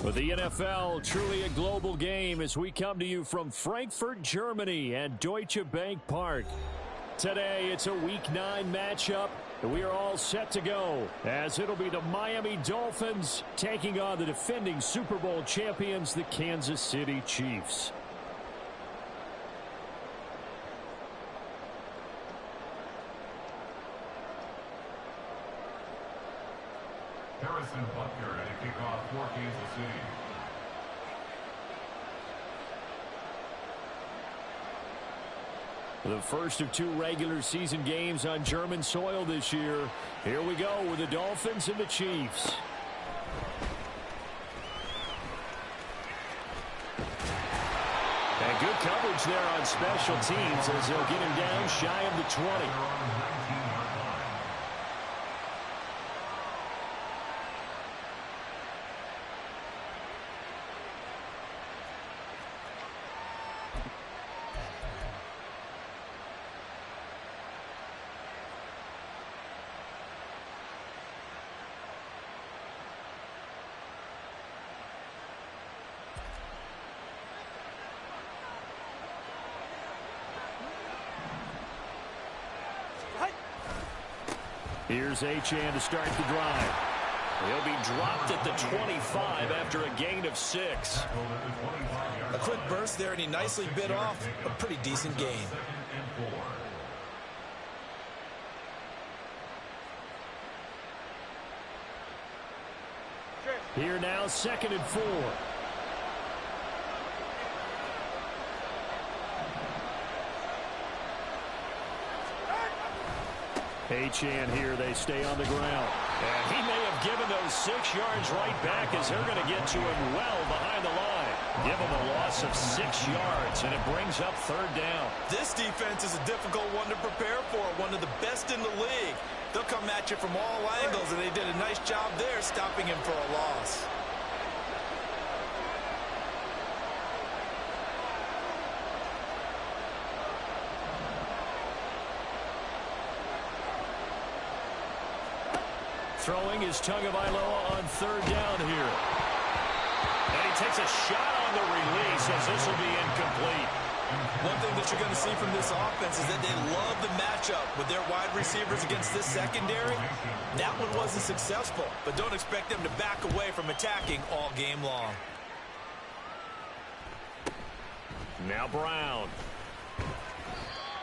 But the NFL, truly a global game as we come to you from Frankfurt, Germany at Deutsche Bank Park. Today, it's a Week 9 matchup, and we are all set to go as it'll be the Miami Dolphins taking on the defending Super Bowl champions, the Kansas City Chiefs. Harrison Butker at a kickoff for Kansas City. The first of 2 regular season games on German soil this year. Here we go with the Dolphins and the Chiefs. And good coverage there on special teams as they'll get him down shy of the 20. Here's Achane to start the drive. He'll be dropped at the 25 after a gain of 6. A quick burst there, and he nicely bit off a pretty decent gain. Here now, 2nd and 4. Achane here, they stay on the ground. And he may have given those 6 yards right back as they're going to get to him well behind the line. Give him a loss of 6 yards, and it brings up 3rd down. This defense is a difficult one to prepare for, one of the best in the league. They'll come at you from all angles, and they did a nice job there stopping him for a loss. Throwing is Tagovailoa on 3rd down here. And he takes a shot on the release as this will be incomplete. One thing that you're going to see from this offense is that they love the matchup with their wide receivers against this secondary. That one wasn't successful, but don't expect them to back away from attacking all game long. Now Brown.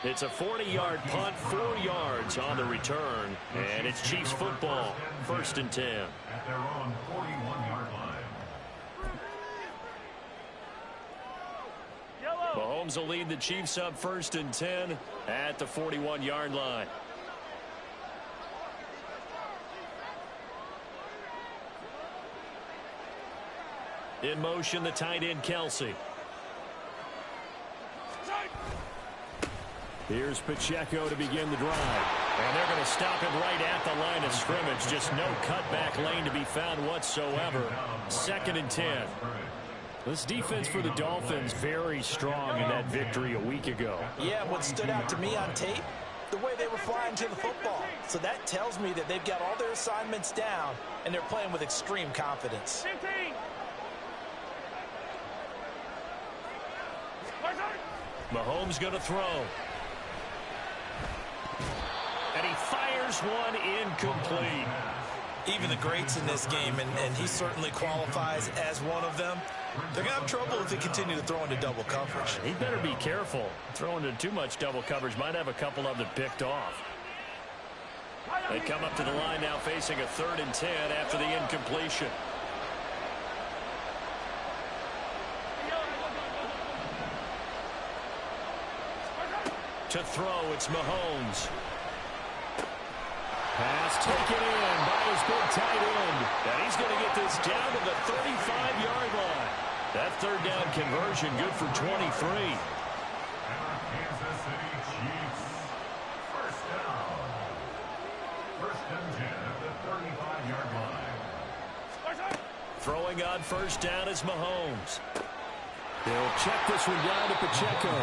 It's a 40-yard punt, 4 yards on the return, and it's Chiefs football, 1st and 10. At their own 41-yard line. Mahomes will lead the Chiefs up 1st and 10 at the 41-yard line. In motion, the tight end, Kelsey. Here's Pacheco to begin the drive. And they're going to stop him right at the line of scrimmage. Just no cutback lane to be found whatsoever. 2nd and 10. This defense for the Dolphins very strong in that victory a week ago. Yeah, what stood out to me on tape, the way they were flying to the football. So that tells me that they've got all their assignments down, and they're playing with extreme confidence. 15. Mahomes going to throw. And he fires one incomplete. Even the greats in this game, and he certainly qualifies as one of them, they're going to have trouble if they continue to throw into double coverage. He better be careful. Throwing into too much double coverage might have a couple of them picked off. They come up to the line now facing a 3rd and 10 after the incompletion. To throw, it's Mahomes. Pass taken in by his big tight end. And he's going to get this down to the 35-yard line. That 3rd down conversion good for 23. And our Kansas City Chiefs. 1st down. 1st and 10 at the 35-yard line. Throwing on 1st down is Mahomes. They'll check this one down to Pacheco.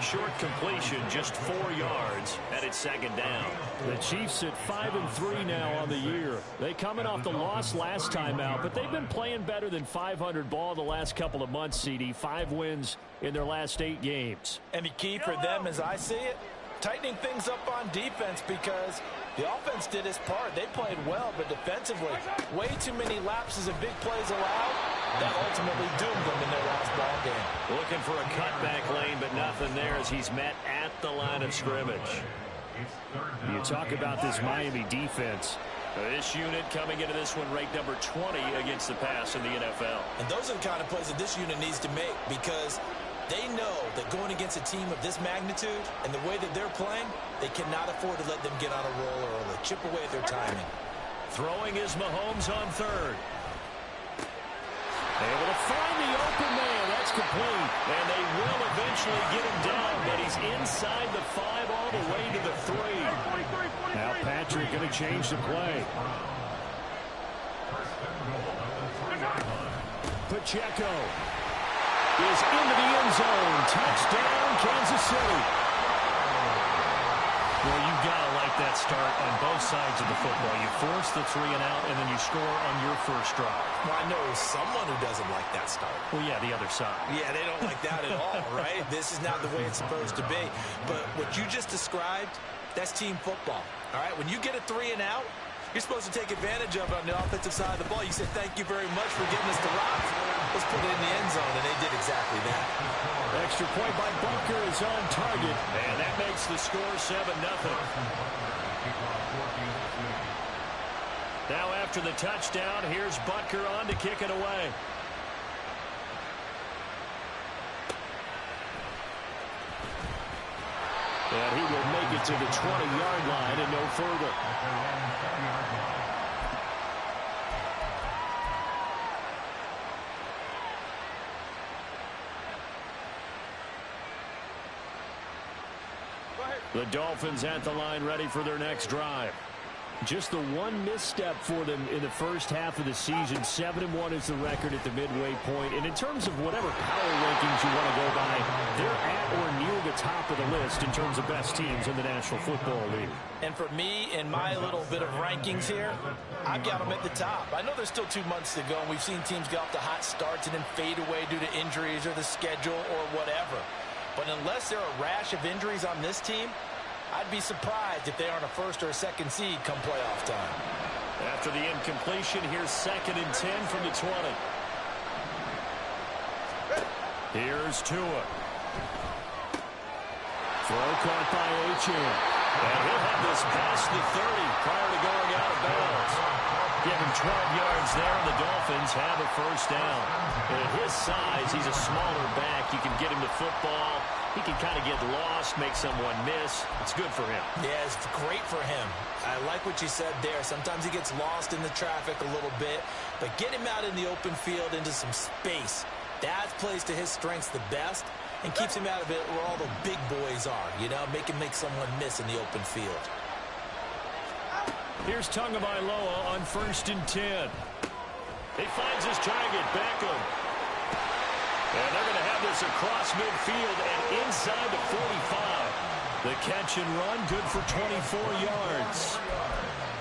Short completion, just 4 yards, and it's second down. The Chiefs at 5-3 now on the year. They coming off the loss last time out, but they've been playing better than 500 ball the last couple of months, CD. 5 wins in their last 8 games. And the key for them, as I see it, tightening things up on defense, because the offense did its part. They played well, but defensively, way too many lapses of big plays allowed. That ultimately doomed them in their last ball game. Looking for a cutback lane, but nothing there as he's met at the line of scrimmage. You talk about this Miami defense. This unit coming into this one ranked number 20 against the pass in the NFL. And those are the kind of plays that this unit needs to make, because they know that going against a team of this magnitude and the way that they're playing, they cannot afford to let them get on a roll early. Chip away at their timing. Throwing is Mahomes on third. Able to find the open man. That's complete. And they will eventually get him down, but he's inside the 5 all the way to the 3. Now Patrick going to change the play. Pacheco is into the end zone. Touchdown, Kansas City. Well, you've got to like that start on both sides of the football. You force the 3 and out, and then you score on your first drive. Well, I know someone who doesn't like that start. Well, yeah, the other side. Yeah, they don't like that at all, right? This is not the way it's supposed to be. But what you just described, that's team football, all right? When you get a 3 and out, you're supposed to take advantage of it on the offensive side of the ball. You said, thank you very much for getting us to rock. Let's put it in the end zone, and they did exactly that. Extra point by Bunker is on target, and that makes the score 7-0. Now after the touchdown, here's Butker on to kick it away. And he will make it to the 20-yard line and no further. The Dolphins at the line, ready for their next drive. Just the one misstep for them in the first half of the season. 7-1 is the record at the midway point. And in terms of whatever power rankings you want to go by, they're at or near the top of the list in terms of best teams in the National Football League. And for me, in my little bit of rankings here, I've got them at the top. I know there's still 2 months to go, and we've seen teams get off to hot starts and then fade away due to injuries or the schedule or whatever. But unless there are a rash of injuries on this team, I'd be surprised if they aren't a first or a second seed come playoff time. After the incompletion, here's 2nd and 10 from the 20. Here's Tua. Throw caught by Achane. And he'll have this past the 30 prior to going out of bounds. Give him 12 yards there, and the Dolphins have a first down. And at his size, he's a smaller back. You can get him the football. He can kind of get lost, make someone miss. It's good for him. Yeah, it's great for him. I like what you said there. Sometimes he gets lost in the traffic a little bit, but get him out in the open field into some space. That plays to his strengths the best and keeps him out of it where all the big boys are, you know, make someone miss in the open field. Here's Tagovailoa on 1st and 10. He finds his target, Beckham. And they're going to have this across midfield and inside the 45. The catch and run, good for 24 yards.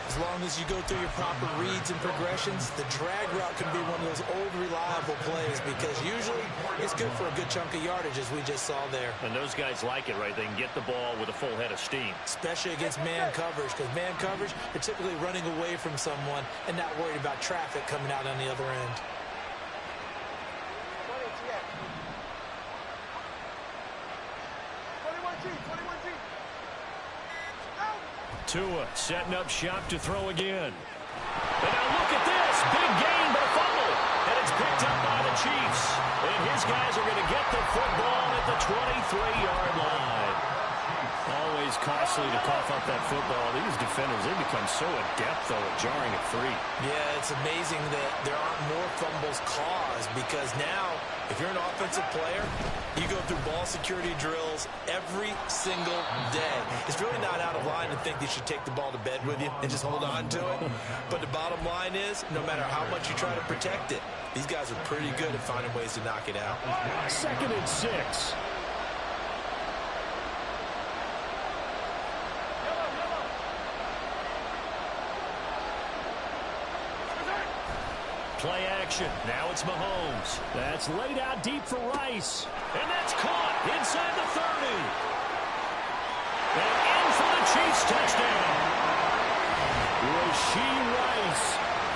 As long as you go through your proper reads and progressions, the drag route can be one of those old reliable plays because usually it's good for a good chunk of yardage, as we just saw there. And those guys like it, right? They can get the ball with a full head of steam. Especially against man coverage, because man coverage, they're typically running away from someone and not worried about traffic coming out on the other end. Tua setting up shop to throw again. And now look at this. Big gain, but a fumble. And it's picked up by the Chiefs. And his guys are going to get the football at the 23-yard line. Always costly to cough up that football. These defenders, they become so adept, though, at jarring at 3. Yeah, it's amazing that there aren't more fumbles caused because now, if you're an offensive player, you go through ball security drills every single day. It's really not out of line to think that you should take the ball to bed with you and just hold on to it. But the bottom line is, no matter how much you try to protect it, these guys are pretty good at finding ways to knock it out. 2nd and 6. play action. Now it's Mahomes. That's laid out deep for Rice. And that's caught inside the 30. And in for the Chiefs touchdown. Rashee Rice,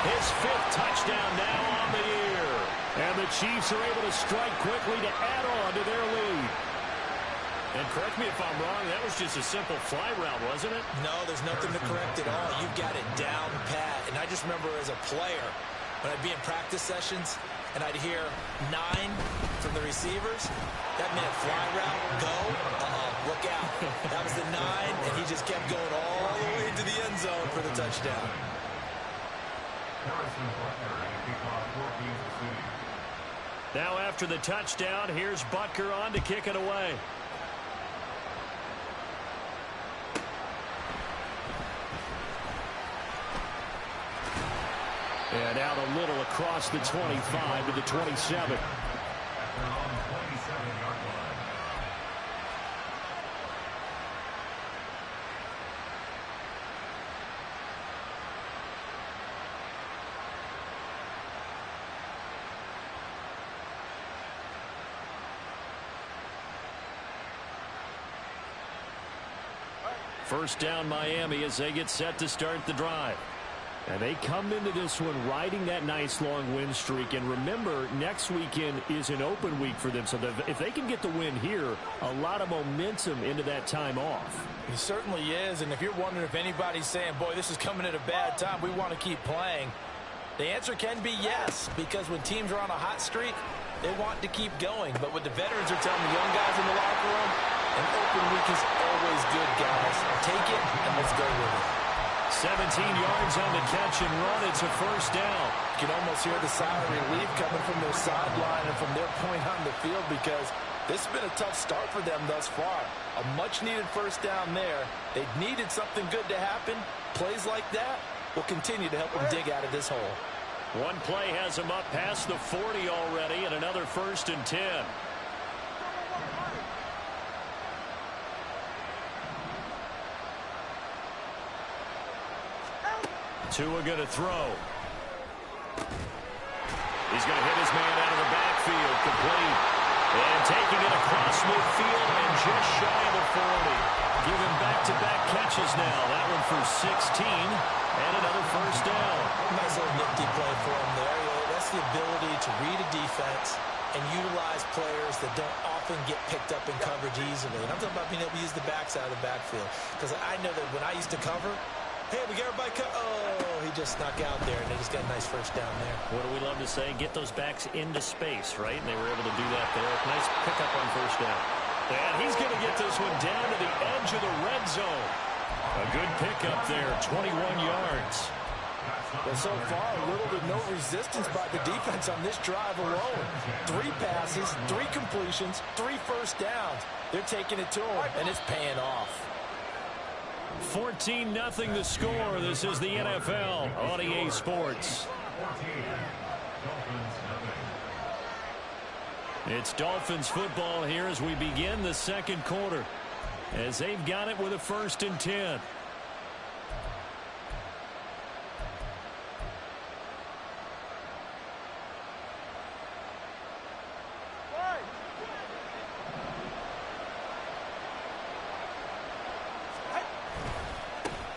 his 5th touchdown now on the year. And the Chiefs are able to strike quickly to add on to their lead. And correct me if I'm wrong, that was just a simple fly route, wasn't it? No, there's nothing to correct at all. You've got it down pat. And I just remember as a player, when I'd be in practice sessions and I'd hear 9 from the receivers, that meant fly route, go, look out. That was the 9, and he just kept going all the way into the end zone for the touchdown. Now after the touchdown, here's Butker on to kick it away. And out a little across the 25 to the 27. First down Miami as they get set to start the drive. And they come into this one riding that nice long win streak. And remember, next weekend is an open week for them. So if they can get the win here, a lot of momentum into that time off. It certainly is. And if you're wondering if anybody's saying, boy, this is coming at a bad time, we want to keep playing, the answer can be yes. Because when teams are on a hot streak, they want to keep going. But what the veterans are telling the young guys in the locker room, an open week is always good, guys. Take it and let's go with it. 17 yards on the catch and run. It's a first down. You can almost hear the sigh of relief coming from their sideline and from their point on the field, because this has been a tough start for them thus far. A much-needed first down there. They needed something good to happen. Plays like that will continue to help them dig out of this hole. One play has them up past the 40 already, and another 1st and 10. Tua going to throw. He's going to hit his man out of the backfield. Complete. And taking it across midfield and just shy of the 40. Give him back-to-back catches now. That one for 16 and another first down. Nice little nifty play for him there. That's the ability to read a defense and utilize players that don't often get picked up in coverage easily. And I'm talking about being able to use the backside of the backfield. Because I know that when I used to cover, hey, we got everybody cut. Oh, he just snuck out there, and they just got a nice first down there. What do we love to say? Get those backs into space, right? And they were able to do that there. Nice pickup on first down. And he's going to get this one down to the edge of the red zone. A good pickup there, 21 yards. Well, so far, little to no resistance by the defense on this drive alone. 3 passes, 3 completions, 3 first downs. They're taking it to him, and it's paying off. 14-0 the score. This is the NFL on EA Sports. It's Dolphins football here as we begin the second quarter, as they've got it with a 1st and 10.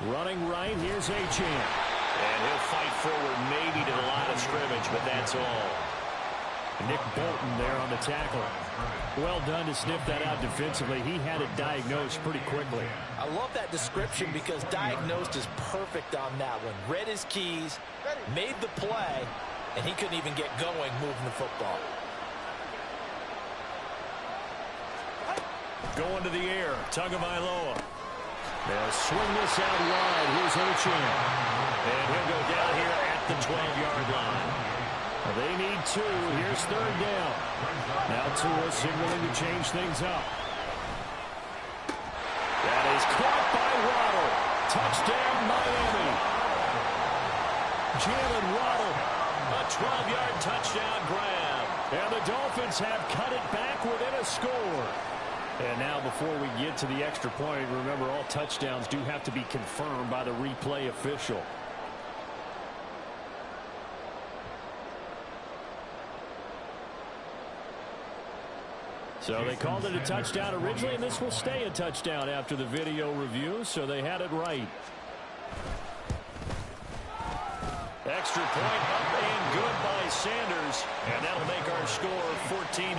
Running right, here's Achane. And he'll fight forward maybe to the line of scrimmage, but that's all. Nick Bolton there on the tackle. Well done to sniff that out defensively. He had it diagnosed pretty quickly. I love that description because diagnosed is perfect on that one. Read his keys, made the play, and he couldn't even get going moving the football. Going to the air, Tagovailoa. They'll swing this out wide. Here's Achane. And he'll go down here at the 12-yard line. They need 2. Here's 3rd down. Now Tua signaling to change things up. That is caught by Waddle. Touchdown, Miami. Jalen Waddle. A 12-yard touchdown grab. And the Dolphins have cut it back within a score. And now before we get to the extra point, remember all touchdowns do have to be confirmed by the replay official. So they called it a touchdown originally, and this will stay a touchdown after the video review, so they had it right. Extra point up and good by Sanders, and that'll make our score 14-7.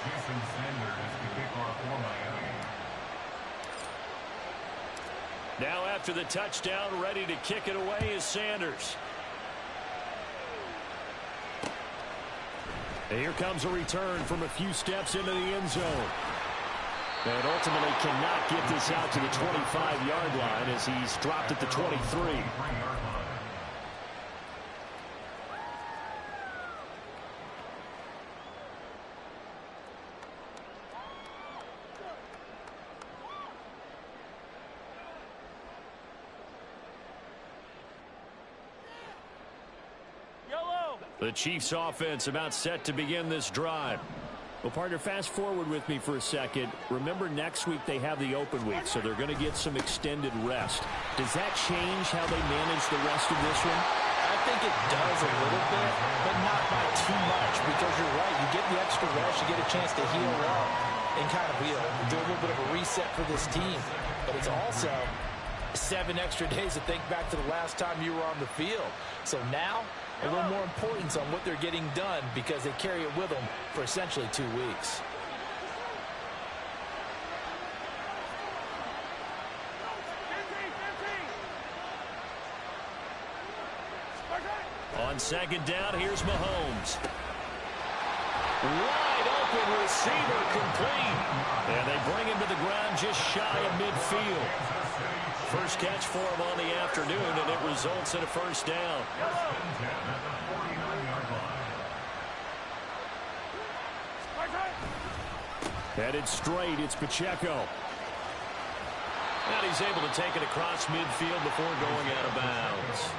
Jason Sanders is the kickoff for Miami. Now after the touchdown, ready to kick it away is Sanders. And here comes a return from a few steps into the end zone. And ultimately cannot get this out to the 25-yard line as he's dropped at the 23. The Chiefs offense about set to begin this drive. Well, partner, fast forward with me for a second. Remember, next week they have the open week, so they're going to get some extended rest. Does that change how they manage the rest of this one? I think it does a little bit, but not by too much, because you're right. You get the extra rest, you get a chance to heal up and kind of do a little bit of a reset for this team. But it's also 7 extra days to think back to the last time you were on the field. So now, a little more importance on what they're getting done because they carry it with them for essentially 2 weeks. On second down, here's Mahomes. Wide open receiver complete. And they bring him to the ground just shy of midfield. First catch for him on the afternoon, and it results in a first down. Headed straight, it's Pacheco. And he's able to take it across midfield before going out of bounds.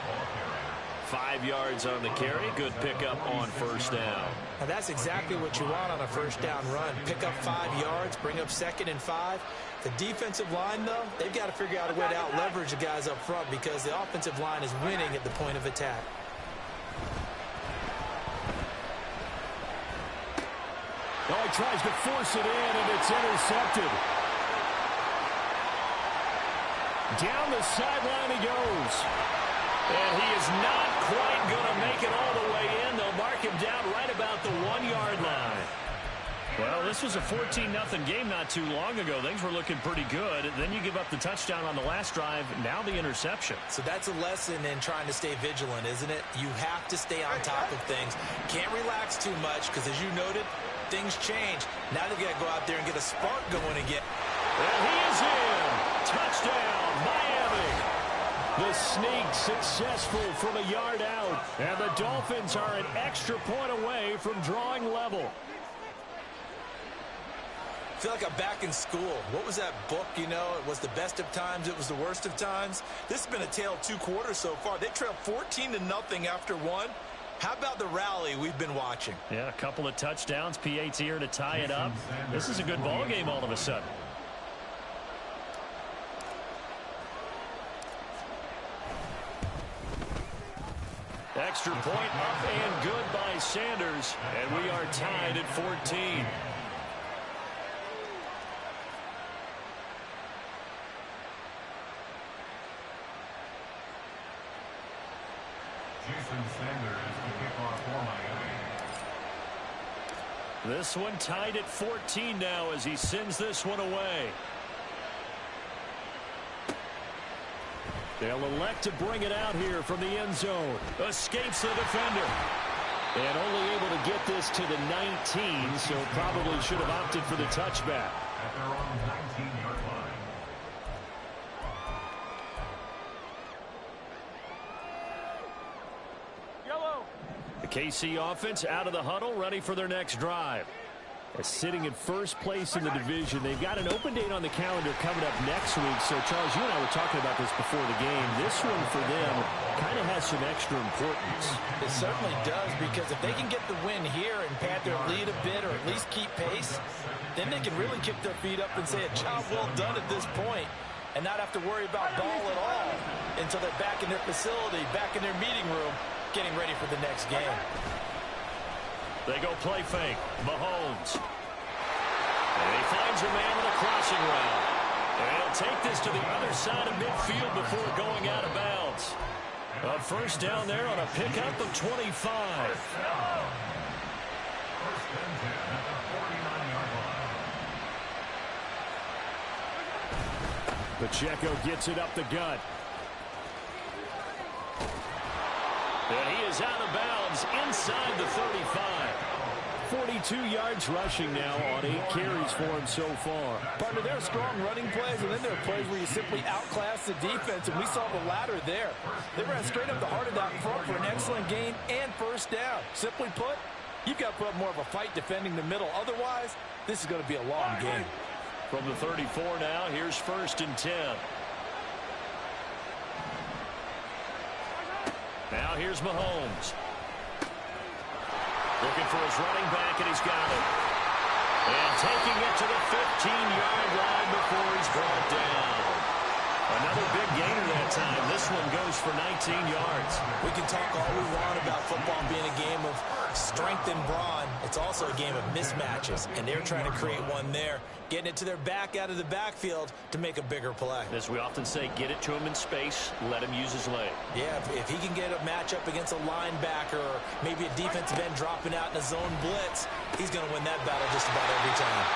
5 yards on the carry. Good pickup on first down. Now that's exactly what you want on a first down run. Pick up 5 yards, bring up 2nd and 5. The defensive line, though, they've got to figure out a way to out-leverage the guys up front because the offensive line is winning at the point of attack. Oh, he tries to force it in, and it's intercepted. Down the sideline he goes. And he is not quite going to make it all the way in. They'll mark him down right about the 1-yard line. Well, this was a 14-0 game not too long ago. Things were looking pretty good. Then you give up the touchdown on the last drive. Now the interception. So that's a lesson in trying to stay vigilant, isn't it? You have to stay on top of things. Can't relax too much because, as you noted, things change. Now they've got to go out there and get a spark going again. And he is in. Touchdown, Miami. The sneak successful from a yard out. And the Dolphins are an extra point away from drawing level. I feel like I'm back in school. What was that book, you know? It was the best of times. It was the worst of times. This has been a tale of 2 quarters so far. They trailed 14-0 after 1. How about the rally we've been watching? Yeah, a couple of touchdowns. P.A.'s here to tie it up. This is a good ball game all of a sudden. Extra point up and good by Sanders. And we are tied at 14. Jason Sanders is the kickoff for Miami. This one tied at 14 now as he sends this one away. They'll elect to bring it out here from the end zone. Escapes the defender. And only able to get this to the 19, so probably should have opted for the touchback. At their own 19-yard line. The KC offense out of the huddle, ready for their next drive. Sitting in first place in the division. They've got an open date on the calendar coming up next week. So, Charles, you and I were talking about this before the game. This one for them kind of has some extra importance. It certainly does, because if they can get the win here and pad their lead a bit or at least keep pace, then they can really kick their feet up and say a job well done at this point and not have to worry about ball at all until they're back in their facility, back in their meeting room, getting ready for the next game. They go play fake. Mahomes. And he finds a man with a crossing route. And he'll take this to the other side of midfield before going out of bounds. A first down there on a pickup of 25. Pacheco gets it up the gut. And he is out of bounds inside the 35. 42 yards rushing now on 8 carries for him so far. Partner, there are strong running plays, and then there are plays where you simply outclass the defense, and we saw the latter there. They ran straight up the heart of that front for an excellent gain and first down. Simply put, you've got to put up more of a fight defending the middle. Otherwise, this is going to be a long game. From the 34 now, here's 1st and 10. Now here's Mahomes. Looking for his running back, and he's got it. And taking it to the 15-yard line before he's brought down. Another big gainer that time. This one goes for 19 yards. We can talk all we want about football being a game of strength and brawn. It's also a game of mismatches, and they're trying to create one there, getting it to their back out of the backfield to make a bigger play. As we often say, get it to him in space, let him use his leg. Yeah, if he can get a matchup against a linebacker or maybe a defensive end dropping out in a zone blitz, he's going to win that battle just about every time.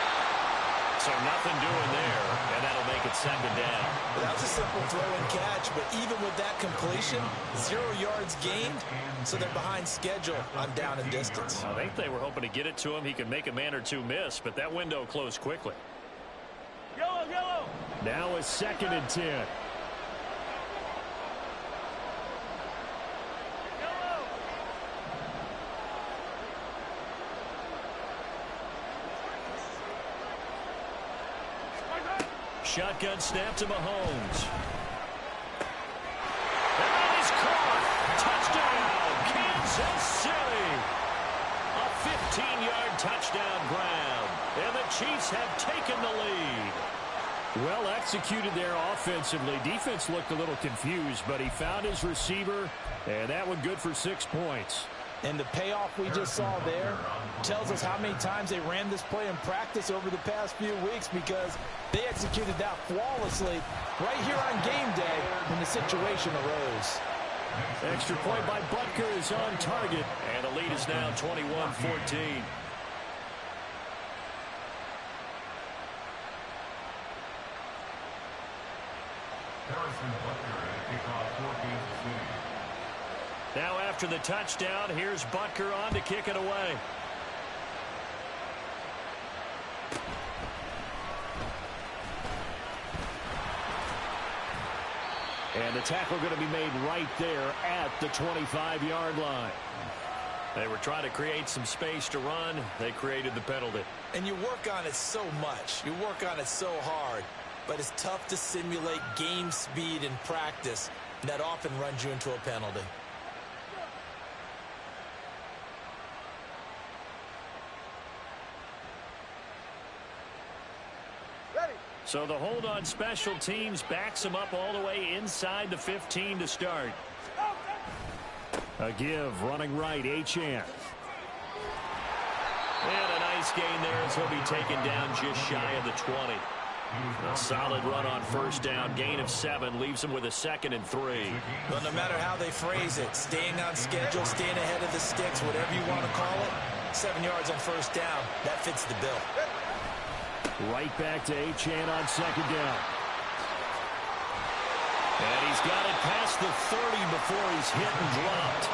So nothing doing there, and that'll make it 2nd down. Well, that was a simple throw and catch, but even with that completion, 0 yards gained, so they're behind schedule on down and distance. I think they were hoping to get it to him. He could make a man or two miss, but that window closed quickly. Yellow, yellow. Now a 2nd and 10. Shotgun snap to Mahomes. And he's caught. Touchdown, Kansas City. A 15-yard touchdown grab. And the Chiefs have taken the lead. Well executed there offensively. Defense looked a little confused, but he found his receiver, and that one good for 6 points. And the payoff we just saw there tells us how many times they ran this play in practice over the past few weeks, because they executed that flawlessly right here on game day when the situation arose. Extra point by Butker is on target, and the lead is now 21-14. Now after the touchdown, here's Butker on to kick it away. And the tackle going to be made right there at the 25-yard line. They were trying to create some space to run. They created the penalty. And you work on it so much. You work on it so hard. But it's tough to simulate game speed in practice. And that often runs you into a penalty. So the hold on special teams backs him up all the way inside the 15 to start. A give, running right, Achane. And a nice gain there as he'll be taken down just shy of the 20. A solid run on first down, gain of 7, leaves him with a 2nd and 3. Well, no matter how they phrase it, staying on schedule, staying ahead of the sticks, whatever you want to call it, 7 yards on first down, that fits the bill. Right back to Achane on 2nd down. And he's got it past the 30 before he's hit and dropped.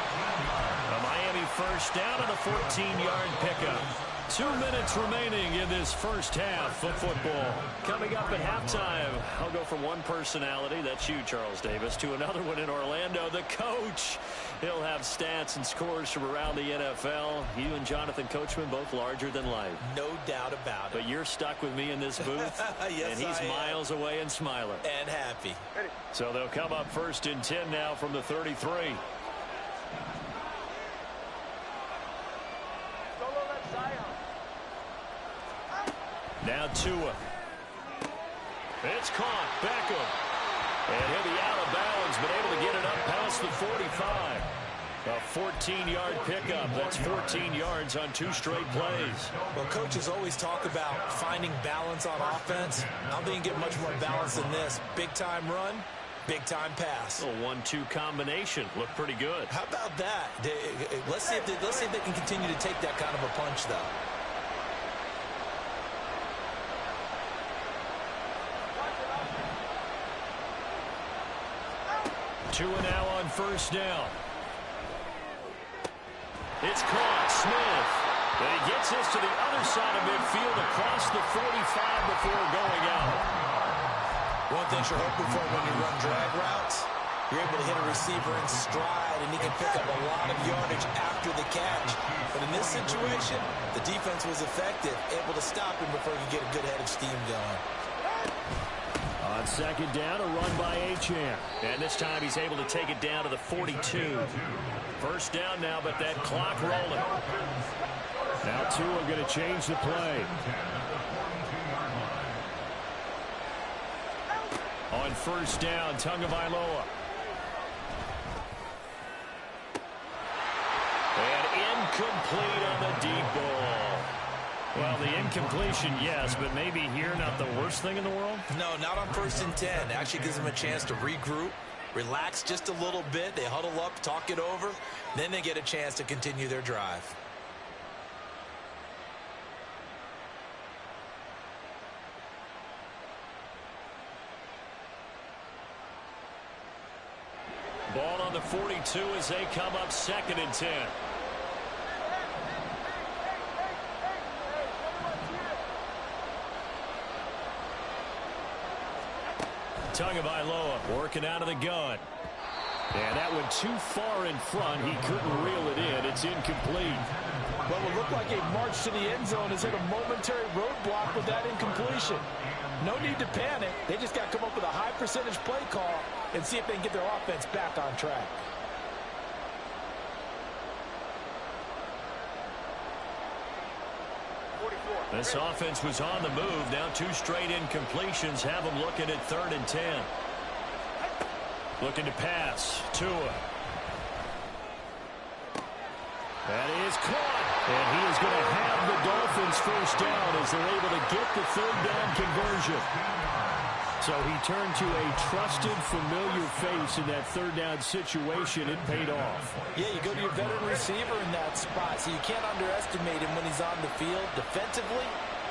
A Miami first down and a 14-yard pickup. 2 minutes remaining in this first half of football. Coming up at halftime, I'll go from one personality, that's you, Charles Davis, to another one in Orlando, the coach. He'll have stats and scores from around the NFL. You and Jonathan Coachman both larger than life. No doubt about it. But you're stuck with me in this booth, yes, and he's miles away and smiling. And happy. So they'll come up 1st and 10 now from the 33. Now Tua. It's caught. Beckham. And he'll be out of bounds, but able to get it up past the 45. A 14-yard pickup. That's 14 yards on 2 straight plays. Well, coaches always talk about finding balance on offense. I don't think you get much more balance than this. Big-time run, big-time pass. A 1-2 combination. Looked pretty good. How about that? Let's see if they can continue to take that kind of a punch, though. 2 now on first down. It's caught. Smith. And he gets this to the other side of midfield across the 45 before going out. One thing you're hoping for when you run drag routes, you're able to hit a receiver in stride, and he can pick up a lot of yardage after the catch. But in this situation, the defense was effective, able to stop him before he could get a good head of steam going. On second down, a run by Achane. And this time he's able to take it down to the 42. First down now, but that clock rolling. Now two are going to change the play. On first down, Tagovailoa. And incomplete on the deep ball. Well, the incompletion, yes, but maybe here not the worst thing in the world? No, not on 1st and 10. Actually gives them a chance to regroup, relax just a little bit. They huddle up, talk it over. Then they get a chance to continue their drive. Ball on the 42 as they come up 2nd and 10. Tagovailoa working out of the gun. And that went too far in front. He couldn't reel it in. It's incomplete. What would look like a march to the end zone is hit a momentary roadblock with that incompletion. No need to panic. They just got to come up with a high percentage play call and see if they can get their offense back on track. This offense was on the move. Now 2 straight incompletions have them looking at 3rd and 10. Looking to pass. Tua. That is caught. And he is going to have the Dolphins first down as they're able to get the 3rd down conversion. So he turned to a trusted, familiar face in that 3rd down situation. It paid off. Yeah, you go to your veteran receiver in that spot, so you can't underestimate him when he's on the field. Defensively,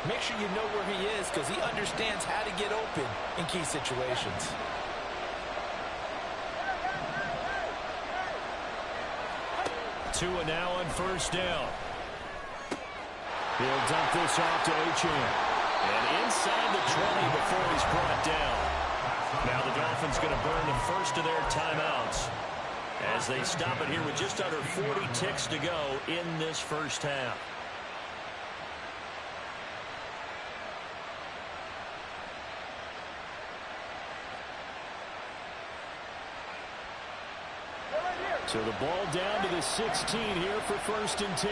make sure you know where he is because he understands how to get open in key situations. Tua now on first down. He'll dump this off to Achane. And inside the 20 before he's brought down. Now the Dolphins going to burn the first of their timeouts as they stop it here with just under 40 ticks to go in this first half. So the ball down to the 16 here for 1st and 10.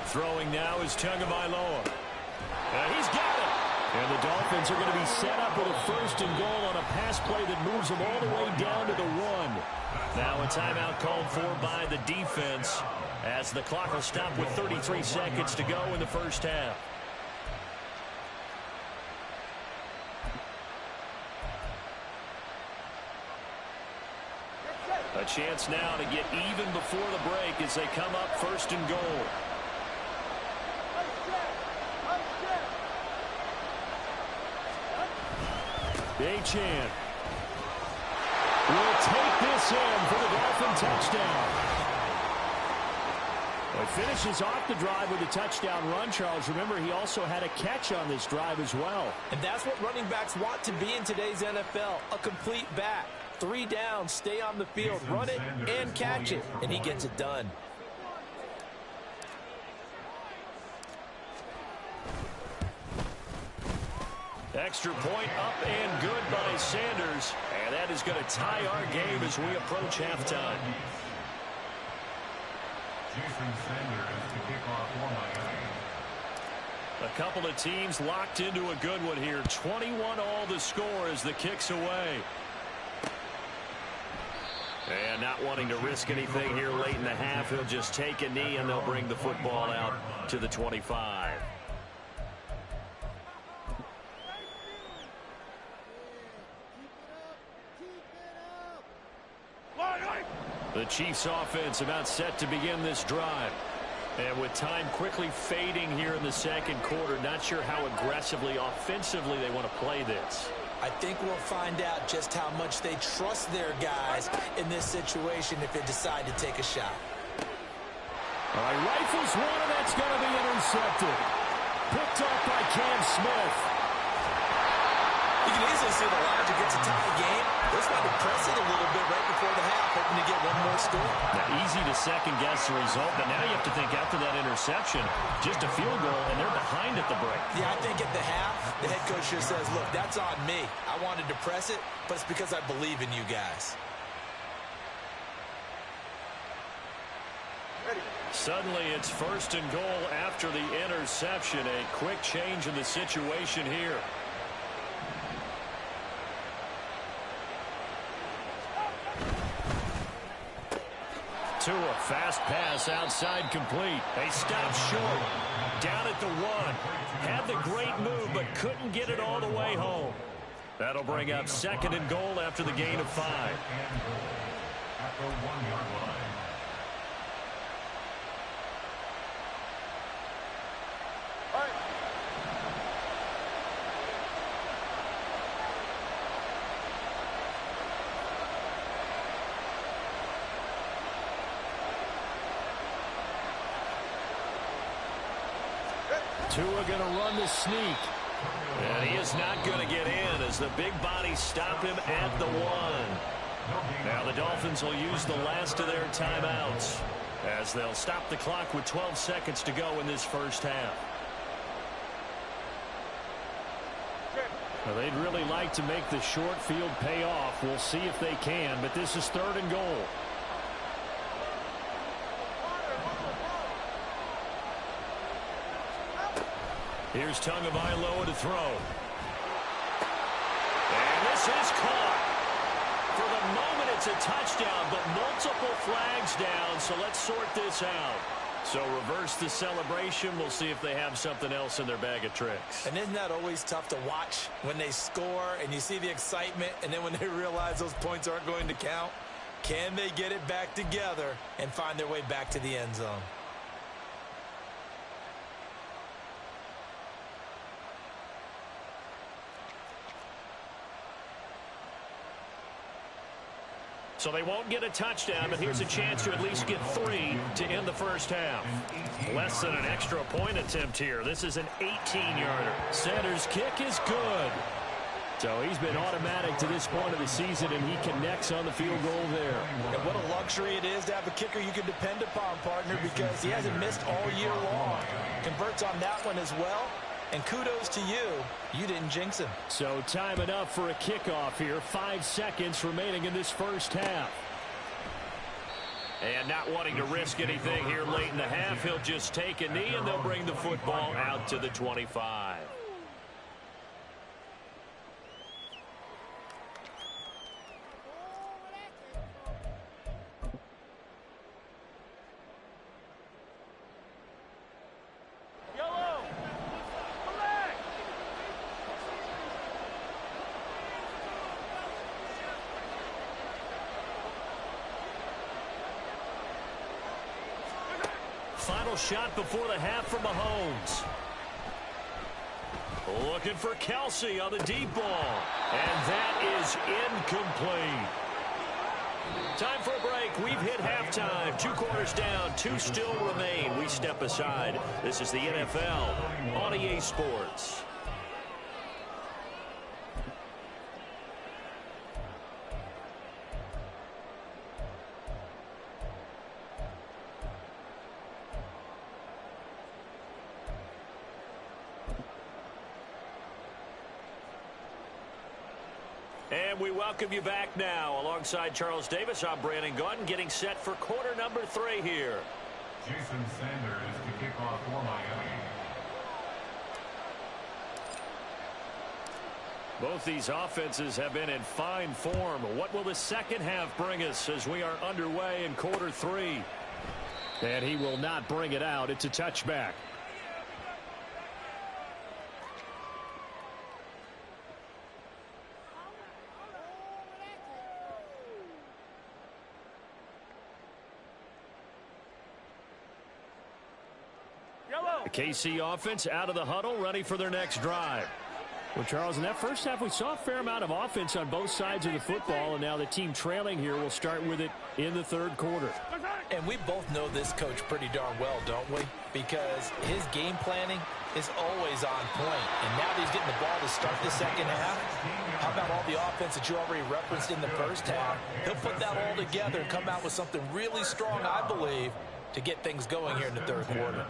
Throwing now is Tagovailoa. He's got it. And the Dolphins are going to be set up with a 1st and goal on a pass play that moves them all the way down to the 1. Now a timeout called for by the defense as the clock will stop with 33 seconds to go in the first half. A chance now to get even before the break as they come up 1st and goal. Achane will take this in for the Dolphin touchdown. Well, he finishes off the drive with a touchdown run, Charles. Remember, he also had a catch on this drive as well. And that's what running backs want to be in today's NFL, a complete back. 3 downs, stay on the field, run it, and catch it. And he gets it done. Extra point up and good by Sanders. And that is going to tie our game as we approach halftime. Jason Sanders to kick off for Miami. A couple of teams locked into a good one here. 21 all the score as the kick's away. And not wanting to risk anything here late in the half, he'll just take a knee and they'll bring the football out to the 25. The Chiefs offense about set to begin this drive. And with time quickly fading here in the second quarter, not sure how aggressively, offensively they want to play this. I think we'll find out just how much they trust their guys in this situation if they decide to take a shot. All right, rifles one, and that's going to be intercepted. Picked up by Cam Smith. You can easily see the Lions gets a tie game. They're trying to press it a little bit right before the half, hoping to get one more score. Now, easy to second-guess the result, but now you have to think after that interception, just a field goal, and they're behind at the break. Yeah, I think at the half, the head coach just says, look, that's on me. I wanted to press it, but it's because I believe in you guys. Suddenly, it's first and goal after the interception. A quick change in the situation here. Tua, fast pass outside complete. They stop short. Down at the 1. Had the great move, but couldn't get it all the way home. That'll bring up second and goal after the gain of 5. At the 1-yard line. Tua going to run the sneak. And he is not going to get in as the big bodies stop him at the 1. Now the Dolphins will use the last of their timeouts as they'll stop the clock with 12 seconds to go in this first half. Well, they'd really like to make the short field pay off. We'll see if they can, but this is third and goal. Here's Tagovailoa to throw. And this is caught. For the moment, it's a touchdown, but multiple flags down, so let's sort this out. So reverse the celebration. We'll see if they have something else in their bag of tricks. And isn't that always tough to watch when they score and you see the excitement, and then when they realize those points aren't going to count? Can they get it back together and find their way back to the end zone? So they won't get a touchdown, but here's a chance to at least get 3 to end the first half. Less than an extra point attempt here. This is an 18-yarder. Sanders' kick is good. So he's been automatic to this point of the season, and he connects on the field goal there. And what a luxury it is to have a kicker you can depend upon, partner, because he hasn't missed all year long. Converts on that one as well. And kudos to you. You didn't jinx him. So time enough for a kickoff here. 5 seconds remaining in this first half. And not wanting to risk anything here late in the half, he'll just take a knee and they'll bring the football out to the 25. Final shot before the half from Mahomes. Looking for Kelsey on the deep ball. And that is incomplete. Time for a break. We've hit halftime. 2 quarters down. 2 still remain. We step aside. This is the NFL on EA Sports. we welcome you back now. Alongside Charles Davis, I'm Brandon Gaudin, getting set for quarter number 3 here. Jason Sanders to kick off for Miami. Both these offenses have been in fine form. What will the second half bring us as we are underway in quarter 3? And he will not bring it out. It's a touchback. The KC offense out of the huddle, ready for their next drive. Well, Charles, in that first half, we saw a fair amount of offense on both sides of the football, and now the team trailing here will start with it in the third quarter. And we both know this coach pretty darn well, don't we? Because his game planning is always on point. And now that he's getting the ball to start the second half, how about all the offense that you already referenced in the first half? He'll put that all together and come out with something really strong, I believe, to get things going here in the third quarter.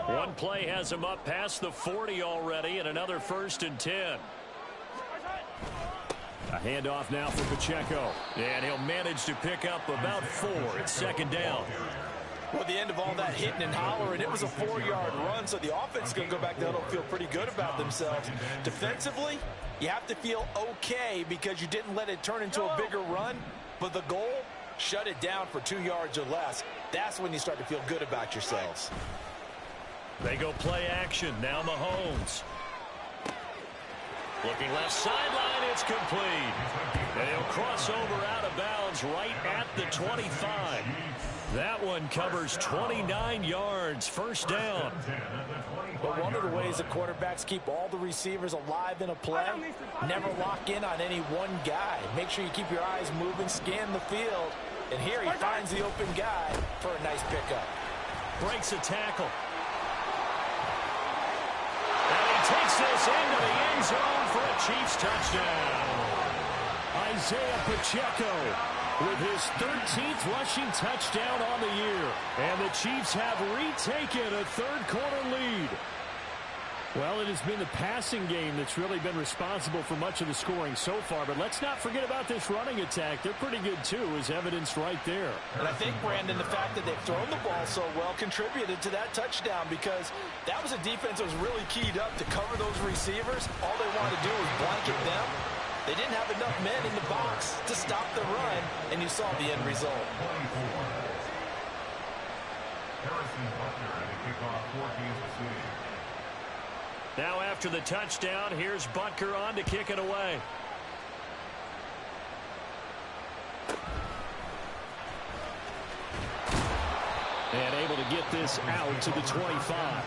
One play has him up past the 40 already, and another 1st and 10. A handoff now for Pacheco, and he'll manage to pick up about 4. It's second down. Well, at the end of all that hitting and hollering, it was a 4-yard run, so the offense is going to go back there and feel pretty good about themselves. Defensively, you have to feel okay because you didn't let it turn into a bigger run, but the goal, shut it down for 2 yards or less. That's when you start to feel good about yourselves. They go play action. Now Mahomes. Looking left sideline, it's complete. And he'll cross over out of bounds right at the 25. That one covers 29 yards, first down. But one of the ways that quarterbacks keep all the receivers alive in a play, never lock in on any one guy. Make sure you keep your eyes moving, scan the field. And here he finds the open guy for a nice pickup. Breaks a tackle. And he takes this into the end zone for a Chiefs touchdown. Isaiah Pacheco with his 13th rushing touchdown on the year. And the Chiefs have retaken a third-quarter lead. Well, it has been the passing game that's really been responsible for much of the scoring so far. But let's not forget about this running attack. They're pretty good, too, as evidenced right there. And I think, Brandon, the fact that they've thrown the ball so well contributed to that touchdown because that was a defense that was really keyed up to cover those receivers. All they wanted to do was blanket them. They didn't have enough men in the box to stop the run, and you saw the end result. Harrison Butker to kick off for Kansas City. Now after the touchdown, here's Butker on to kick it away. And able to get this out to the 25.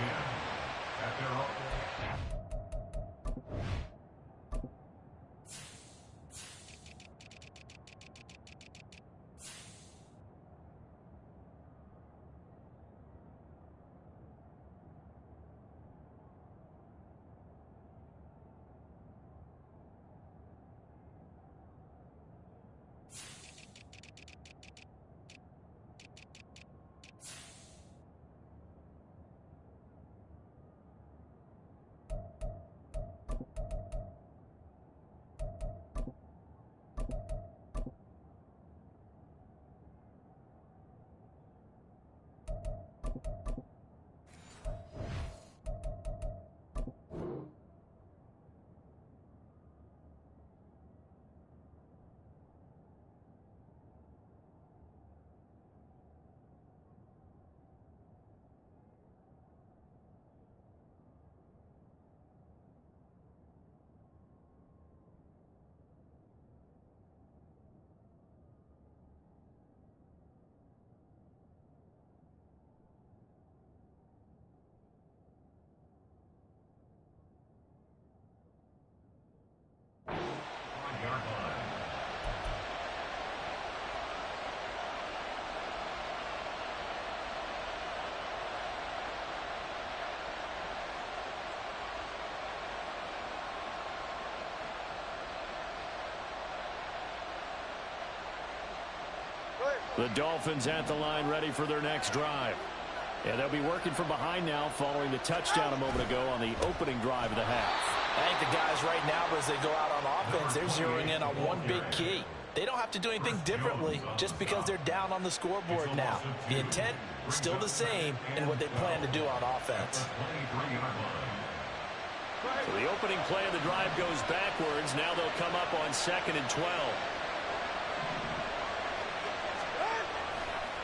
The Dolphins at the line ready for their next drive. And they'll be working from behind now following the touchdown a moment ago on the opening drive of the half. And think the guys right now, as they go out on offense, they're zeroing in on one big key. They don't have to do anything differently just because they're down on the scoreboard now. The intent still the same in what they plan to do on offense. So the opening play of the drive goes backwards. Now they'll come up on 2nd and 12.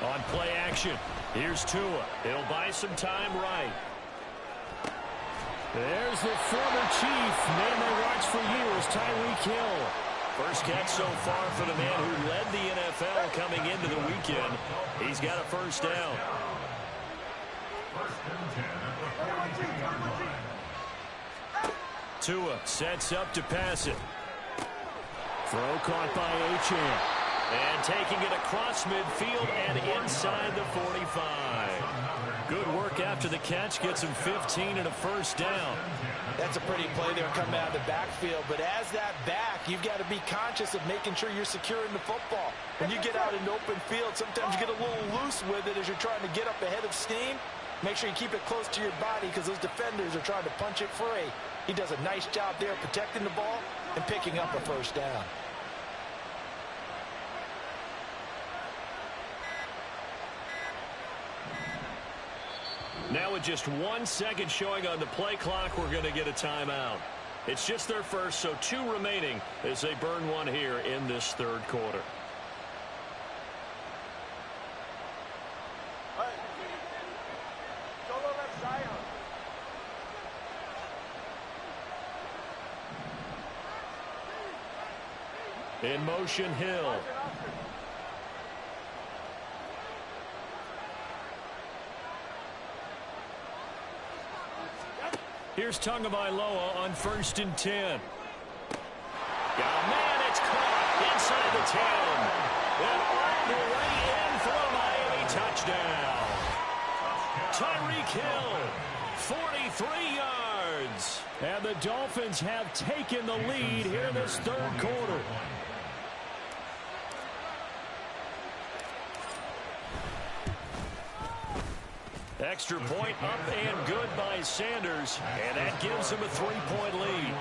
On play action, here's Tua. He'll buy some time right. There's the former Chief, name they watched for years, Tyreek Hill. First catch so far for the man who led the NFL coming into the weekend. He's got a first down. Tua sets up to pass it. Throw caught by Achane. And taking it across midfield and inside the 45. Good work after the catch. Gets him 15 and a first down. That's a pretty play there coming out of the backfield. But as that back, you've got to be conscious of making sure you're securing the football. When you get out in open field, sometimes you get a little loose with it as you're trying to get up ahead of steam. Make sure you keep it close to your body because those defenders are trying to punch it free. He does a nice job there protecting the ball and picking up a first down. Now with just 1 second showing on the play clock, we're going to get a timeout. It's just their first, so 2 remaining as they burn one here in this third quarter. In motion, Hill. Here's Tagovailoa on 1st and 10. Got a man, it's caught inside the 10. And all the way in for a Miami touchdown. Tyreek Hill, 43 yards. And the Dolphins have taken the lead here in this third quarter. Extra point up and good by Sanders, and that gives him a 3-point lead.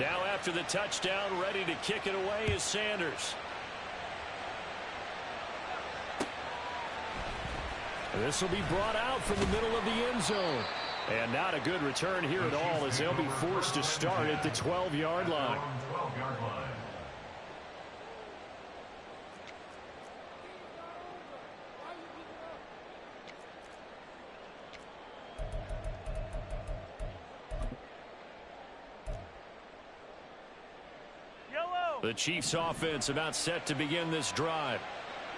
Now after the touchdown, ready to kick it away is Sanders. This will be brought out from the middle of the end zone. And not a good return here at all as they'll be forced to start at the 12-yard line. The Chiefs offense about set to begin this drive.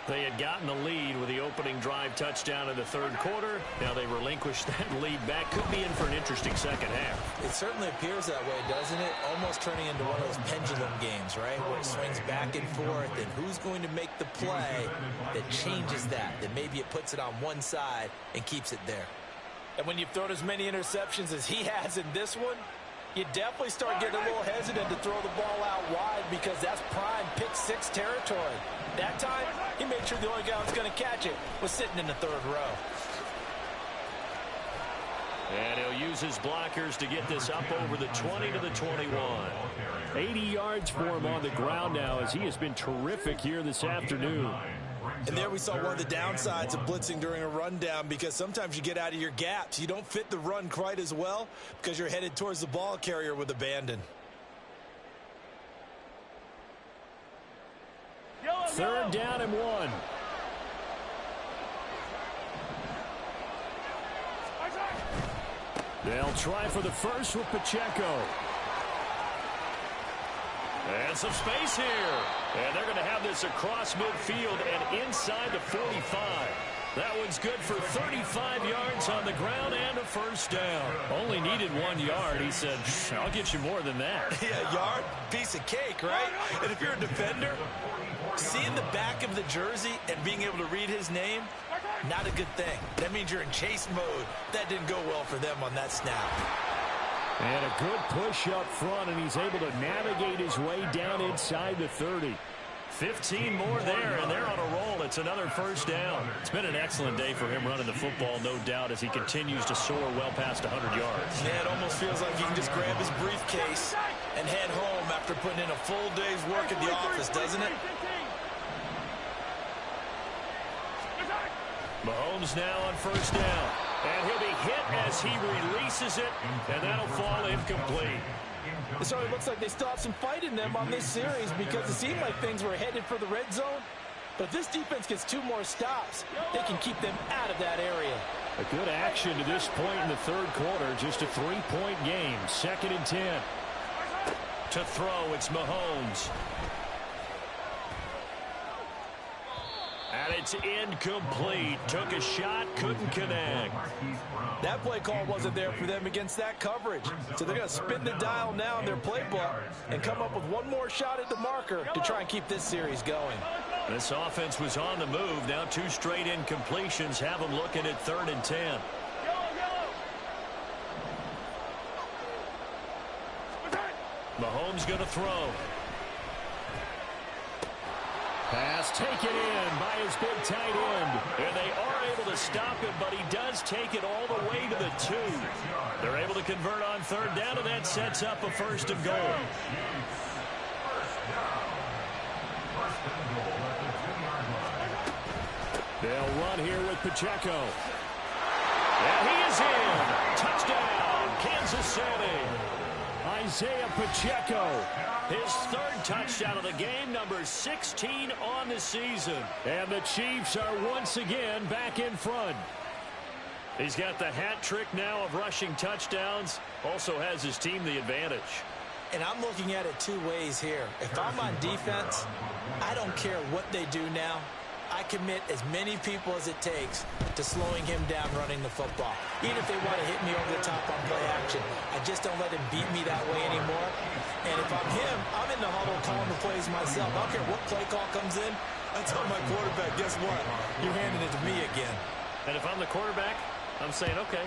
They had gotten the lead with the opening drive touchdown in the third quarter. Now they relinquished that lead back. Could be in for an interesting second half. It certainly appears that way, doesn't it? Almost turning into one of those pendulum games, right? Where it swings back and forth, and who's going to make the play that changes that maybe it puts it on one side and keeps it there. And when you've thrown as many interceptions as he has in this one, you definitely start getting a little hesitant to throw the ball out wide because that's prime pick-6 territory. That time, he made sure the only guy who was going to catch it was sitting in the third row. And he'll use his blockers to get this up over the 20 to the 21. 80 yards for him on the ground now as he has been terrific here this afternoon. And there we saw one of the downsides of blitzing during a rundown because sometimes you get out of your gaps. You don't fit the run quite as well because you're headed towards the ball carrier with abandon. Third down and 1. They'll try for the first with Pacheco. And some space here. And they're going to have this across midfield and inside the 45. That one's good for 35 yards on the ground and a first down. Only needed 1 yard. He said, I'll get you more than that. Yeah, yard, piece of cake, right? And if you're a defender, seeing the back of the jersey and being able to read his name, not a good thing. That means you're in chase mode. That didn't go well for them on that snap. And a good push up front, and he's able to navigate his way down inside the 30. 15 more there, and they're on a roll. It's another first down. It's been an excellent day for him running the football, no doubt, as he continues to soar well past 100 yards. Yeah, it almost feels like he can just grab his briefcase and head home after putting in a full day's work at the office, doesn't it? Mahomes now on first down. And he'll be hit as he releases it, and that'll fall incomplete. It certainly looks like they still have some fight in them on this series because it seemed like things were headed for the red zone. But if this defense gets 2 more stops, they can keep them out of that area. A good action to this point in the third quarter. Just a 3-point game. 2nd and 10. To throw, it's Mahomes. And it's incomplete. Took a shot, couldn't connect. That play call wasn't there for them against that coverage. So they're going to spin the dial now in their playbook and come up with one more shot at the marker to try and keep this series going. This offense was on the move. Now 2 straight incompletions have them looking at 3rd and 10. Mahomes going to throw. Pass taken in by his big tight end. And they are able to stop him, but he does take it all the way to the 2. They're able to convert on 3rd down, and that sets up a 1st and goal. They'll run here with Pacheco. And he is in. Touchdown, Kansas City. Isaiah Pacheco, his 3rd touchdown of the game, number 16 on the season. And the Chiefs are once again back in front. He's got the hat trick now of rushing touchdowns. Also has his team the advantage. And I'm looking at it 2 ways here. If I'm on defense, I don't care what they do now. I commit as many people as it takes to slowing him down running the football. Even if they want to hit me over the top on play action, I just don't let him beat me that way anymore. And if I'm him, I'm in the huddle calling the plays myself. I don't care what play call comes in. I tell my quarterback, guess what? You're handing it to me again. And if I'm the quarterback, I'm saying, okay,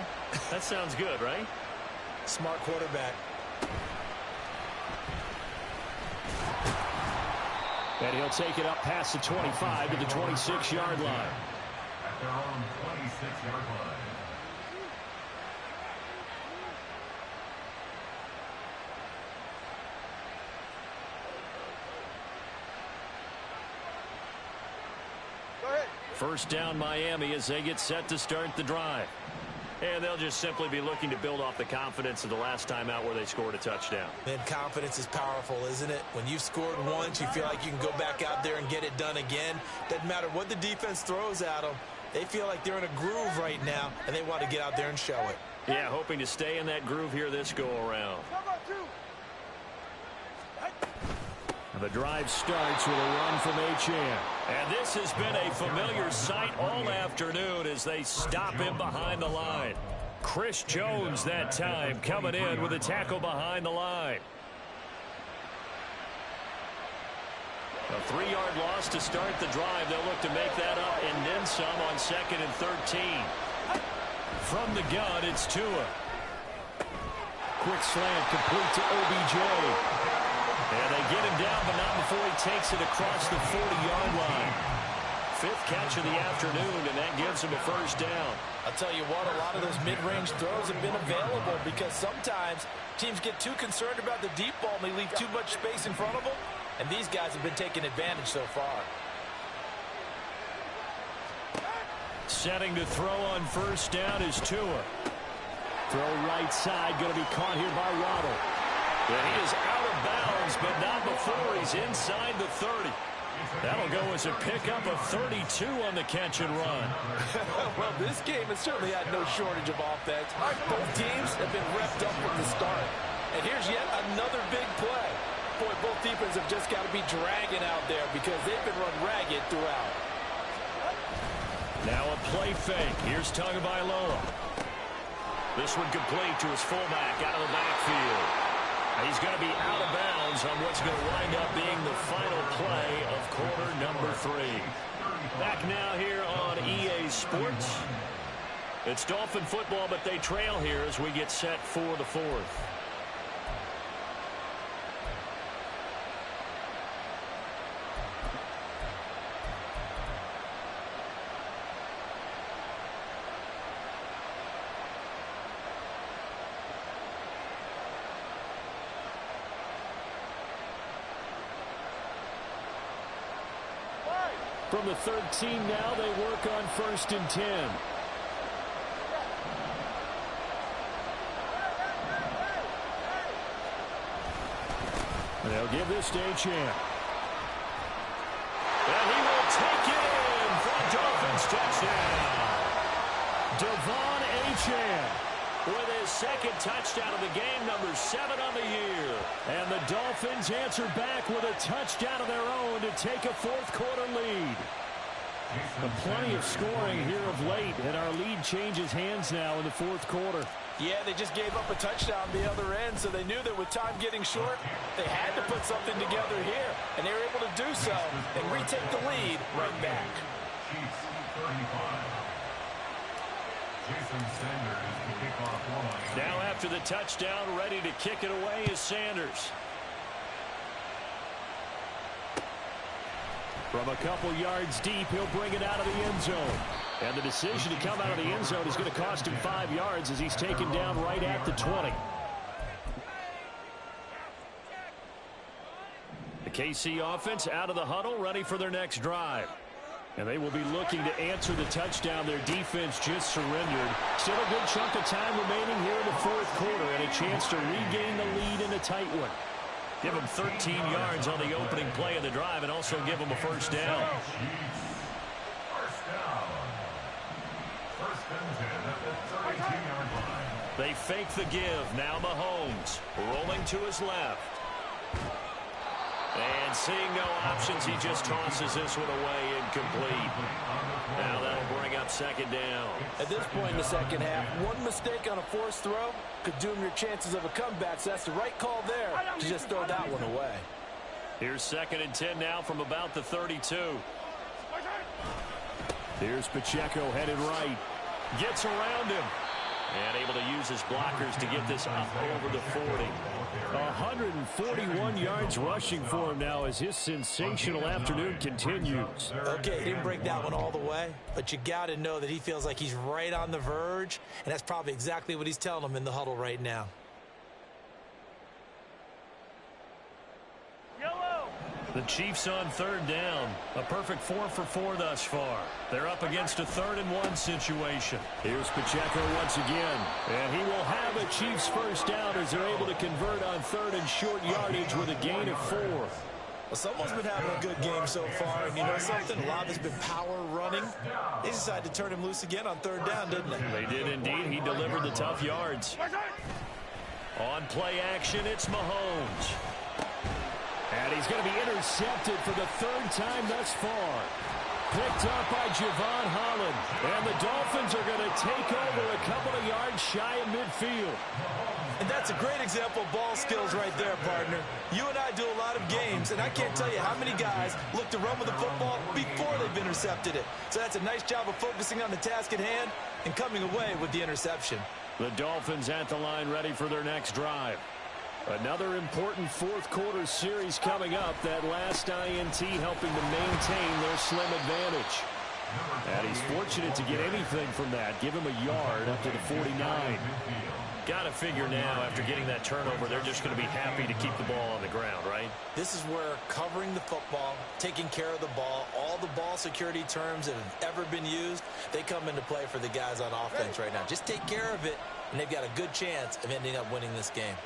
that sounds good, right? Smart quarterback. And he'll take it up past the 25 to the 26-yard line. At their own 26-yard line. First down Miami as they get set to start the drive. And they'll just simply be looking to build off the confidence of the last time out where they scored a touchdown. Man, confidence is powerful, isn't it? When you've scored once, you feel like you can go back out there and get it done again. Doesn't matter what the defense throws at them. They feel like they're in a groove right now, and they want to get out there and show it. Yeah, hoping to stay in that groove here this go-around. The drive starts with a run from Achane. And this has been a familiar sight all afternoon as they stop him behind the line. Chris Jones that time coming in with a tackle behind the line. A 3-yard loss to start the drive. They'll look to make that up and then some on 2nd and 13. From the gun, it's Tua. Quick slant complete to OBJ. And they get him down, but not before he takes it across the 40-yard line. 5th catch of the afternoon, and that gives him a first down. I'll tell you what, a lot of those mid-range throws have been available because sometimes teams get too concerned about the deep ball and they leave too much space in front of them, and these guys have been taking advantage so far. Setting to throw on first down is Tua. Throw right side, going to be caught here by Waddle. And he is out of bounds, but not before he's inside the 30. That'll go as a pickup of 32 on the catch and run. Well, this game has certainly had no shortage of offense. Both teams have been repped up from the start. And here's yet another big play. Boy, both defenses have just got to be dragging out there because they've been run ragged throughout. Now a play fake. Here's Tagovailoa. This one complete to his fullback out of the backfield. He's going to be out of bounds on what's going to wind up being the final play of quarter number 3. Back now here on EA Sports. It's Dolphin football, but they trail here as we get set for the 4th. From the 13 now, they work on 1st and 10. They'll give this to Achane. And he will take it in for a Dolphins touchdown. Devon Achane with his second touchdown of the game, number 7 on the year. And the Dolphins answer back with a touchdown of their own to take a fourth-quarter lead. Plenty of scoring here of late, and our lead changes hands now in the fourth quarter. Yeah, they just gave up a touchdown the other end, so they knew that with time getting short, they had to put something together here, and they were able to do so and retake the lead right back. Now after the touchdown, ready to kick it away is Sanders. From a couple yards deep, he'll bring it out of the end zone. And the decision to come out of the end zone is going to cost him 5 yards as he's taken down right at the 20. The KC offense out of the huddle, ready for their next drive. And they will be looking to answer the touchdown their defense just surrendered. Still a good chunk of time remaining here in the fourth quarter and a chance to regain the lead in a tight one. Give him 13 yards on the opening play of the drive and also give him a first down. They fake the give. Now Mahomes rolling to his left. And seeing no options, he just tosses this one away incomplete. Now that'll bring up second down. At this point in the second half, one mistake on a forced throw could doom your chances of a comeback, so that's the right call there to just throw that one away. Here's 2nd and 10 now from about the 32. Here's Pacheco headed right. Gets around him. And able to use his blockers to get this up over the 40. 141 yards rushing for him now as his sensational afternoon continues. Okay, he didn't break that one all the way, but you got to know that he feels like he's right on the verge, and that's probably exactly what he's telling them in the huddle right now. The Chiefs on 3rd down. A perfect 4 for 4 thus far. They're up against a 3rd and 1 situation. Here's Pacheco once again. And he will have a Chiefs first down as they're able to convert on 3rd and short yardage with a gain of 4. Well, someone's been having a good game so far, and you know something? A lot has been power running. They decided to turn him loose again on 3rd down, didn't they? They did indeed. He delivered the tough yards. On play action, it's Mahomes. And he's going to be intercepted for the 3rd time thus far. Picked up by Javon Holland. And the Dolphins are going to take over a couple of yards shy of midfield. And that's a great example of ball skills right there, partner. You and I do a lot of games, and I can't tell you how many guys look to run with the football before they've intercepted it. So that's a nice job of focusing on the task at hand and coming away with the interception. The Dolphins at the line ready for their next drive. Another important fourth quarter series coming up. That last INT helping to maintain their slim advantage. And he's fortunate to get anything from that. Give him a yard up to the 49. Got to figure now after getting that turnover, they're just going to be happy to keep the ball on the ground, right? This is where covering the football, taking care of the ball, all the ball security terms that have ever been used, they come into play for the guys on offense right now. Just take care of it, and they've got a good chance of ending up winning this game.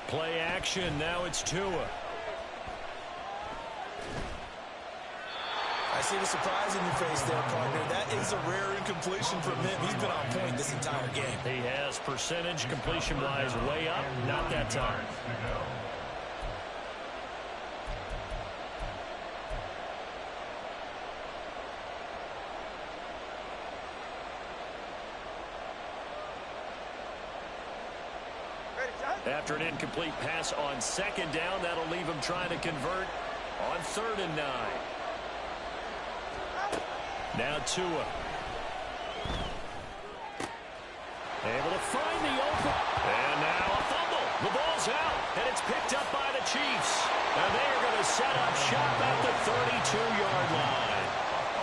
Play action. Now it's Tua. I see the surprise in your face there, partner. That is a rare incompletion from him. He's been on point this entire game. He has percentage completion-wise way up. Not that time. After an incomplete pass on 2nd down, that'll leave him trying to convert on 3rd and 9. Now Tua. Able to find the open. And now a fumble. The ball's out, and it's picked up by the Chiefs. And they are going to set up shop at the 32-yard line.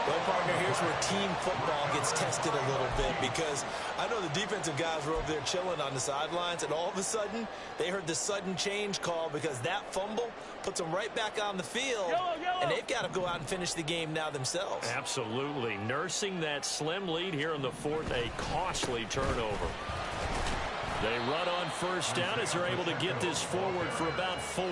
Well, partner, here's here's where team football gets tested a little bit, because I know the defensive guys were over there chilling on the sidelines, and all of a sudden, they heard the sudden change call because that fumble puts them right back on the field, and they've got to go out and finish the game now themselves. Absolutely. Nursing that slim lead here in the fourth, a costly turnover. They run on first down as they're able to get this forward for about 4.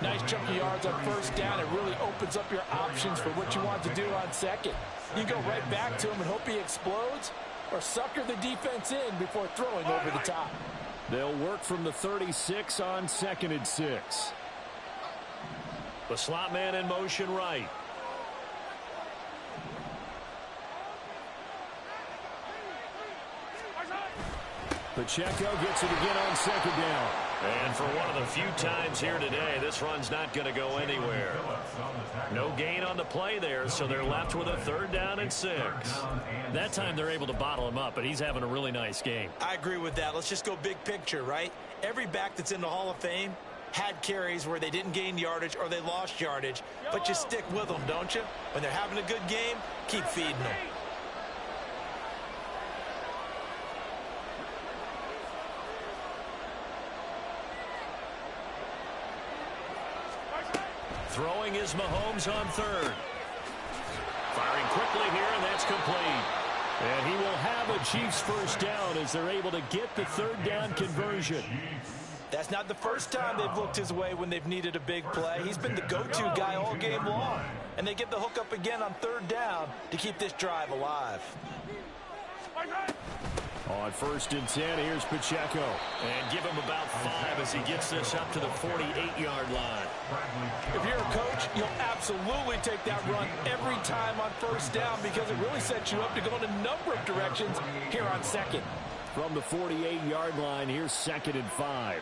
Nice chunk of yards on first down. It really opens up your options for what you want to do on second. You can go right back to him and hope he explodes, or sucker the defense in before throwing over the top. They'll work from the 36 on 2nd and 6. The slot man in motion right. Pacheco gets it again on 2nd down. And for one of the few times here today, this run's not going to go anywhere. No gain on the play there, so they're left with a 3rd down and 6. That time they're able to bottle him up, but he's having a really nice game. I agree with that. Let's just go big picture, right? Every back that's in the Hall of Fame had carries where they didn't gain yardage or they lost yardage, but you stick with them, don't you? When they're having a good game, keep feeding them. Throwing is Mahomes on 3rd. Firing quickly here, and that's complete. And he will have a Chiefs 1st down as they're able to get the 3rd down conversion. That's not the first time they've looked his way when they've needed a big play. He's been the go-to guy all game long. And they get the hook up again on 3rd down to keep this drive alive. On 1st and 10, here's Pacheco. And give him about 5 as he gets this up to the 48-yard line. If you're a coach, you'll absolutely take that run every time on 1st down because it really sets you up to go in a number of directions here on 2nd. From the 48-yard line, here's 2nd and 5.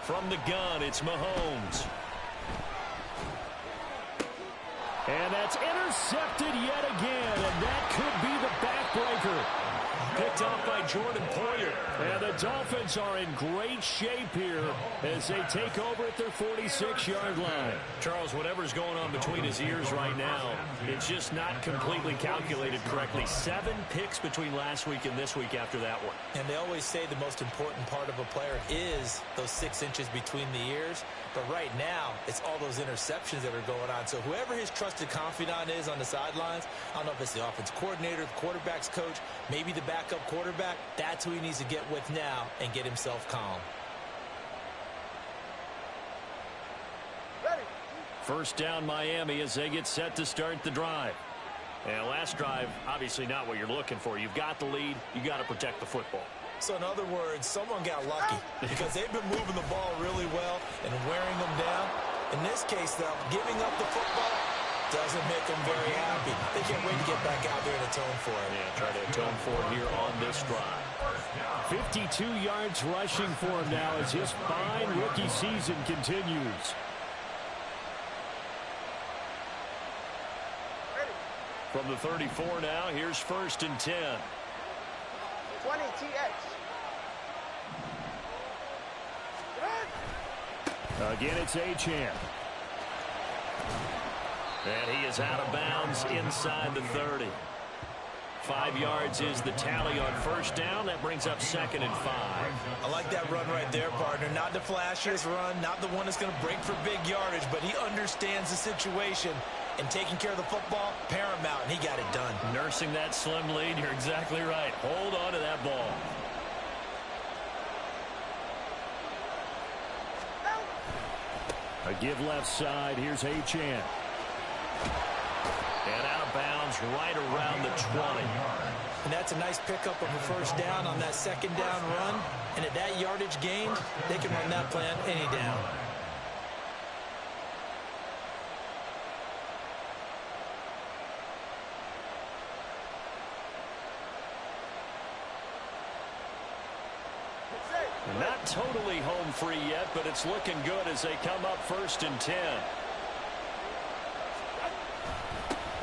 From the gun, it's Mahomes. And that's intercepted yet again, and that could be the backbreaker. Picked off by Jordan Poyer. And the Dolphins are in great shape here as they take over at their 46-yard line. Charles, whatever's going on between his ears right now, it's just not completely calculated correctly. 7 picks between last week and this week after that one. And they always say the most important part of a player is those 6 inches between the ears. But right now, it's all those interceptions that are going on. So whoever his trusted confidant is on the sidelines, I don't know if it's the offense coordinator, the quarterback's coach, maybe the backup quarterback, that's who he needs to get with now and get himself calm. First down Miami as they get set to start the drive. And last drive, obviously not what you're looking for. You've got the lead. You got to protect the football. So in other words, someone got lucky because they've been moving the ball really well and wearing them down. In this case, though, giving up the football doesn't make them very happy. They can't wait to get back out there and atone for it. Yeah, try to atone for it here on this drive. 52 yards rushing for him now as his fine rookie season continues. From the 34 now, here's 1st and 10. 20 TX. Again, it's Achane. And he is out of bounds inside the 30. 5 yards is the tally on first down. That brings up 2nd and 5. I like that run right there, partner. Not the flashiest run, not the one that's going to break for big yardage, but he understands the situation. And taking care of the football, paramount, and he got it done. Nursing that slim lead, you're exactly right. Hold on to that ball. A give left side, here's Achane. And out of bounds right around the 20. And that's a nice pickup of a first down on that 2nd down run. And at that yardage gained, they can run that play on any down. Not totally home free yet, but it's looking good as they come up 1st and 10.